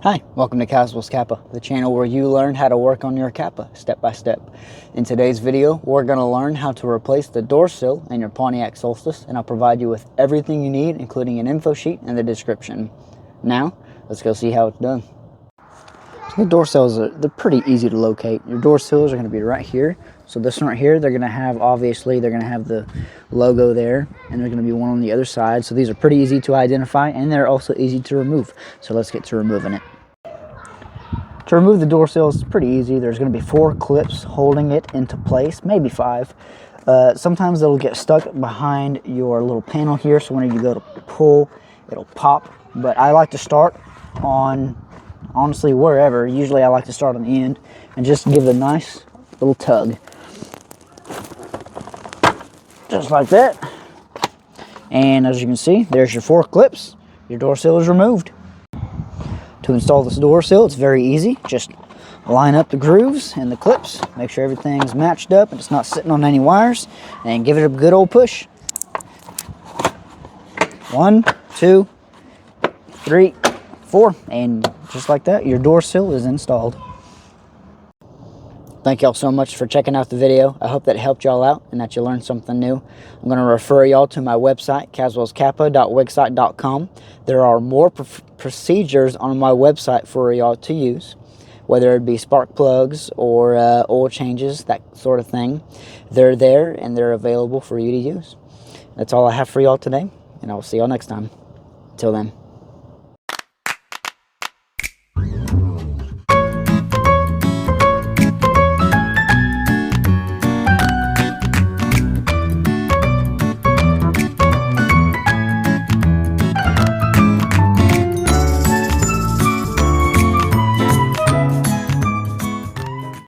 Hi, welcome to Kaswell's Kappa, the channel where you learn how to work on your Kappa step by step. In today's video, we're going to learn how to replace the door sill in your Pontiac Solstice, and I'll provide you with everything you need, including an info sheet in the description. Now, let's go see how it's done. So the door sills, they're pretty easy to locate. Your door sills are going to be right here. So this one right here, they're going to have, obviously, they're going to have the logo there, and there's going to be one on the other side. So these are pretty easy to identify, and they're also easy to remove. So let's get to removing it. To remove the door sill is pretty easy. There's going to be 4 clips holding it into place, maybe 5. Sometimes it'll get stuck behind your little panel here, so when you go to pull, it'll pop. But I like to start on, honestly, wherever. Usually I like to start on the end and just give it a nice little tug. Just like that. And as you can see, there's your 4 clips. Your door sill is removed. To install this door sill, it's very easy. Just line up the grooves and the clips, make sure everything's matched up and it's not sitting on any wires, and give it a good old push. 1, 2, 3, 4, and just like that, your door sill is installed. Thank y'all so much for checking out the video. I hope that helped y'all out and that you learned something new. I'm going to refer y'all to my website, kaswellskappa.wixsite.com. There are more procedures on my website for y'all to use, whether it be spark plugs or oil changes, that sort of thing. They're there and they're available for you to use. That's all I have for y'all today, and I will see y'all next time. Until then.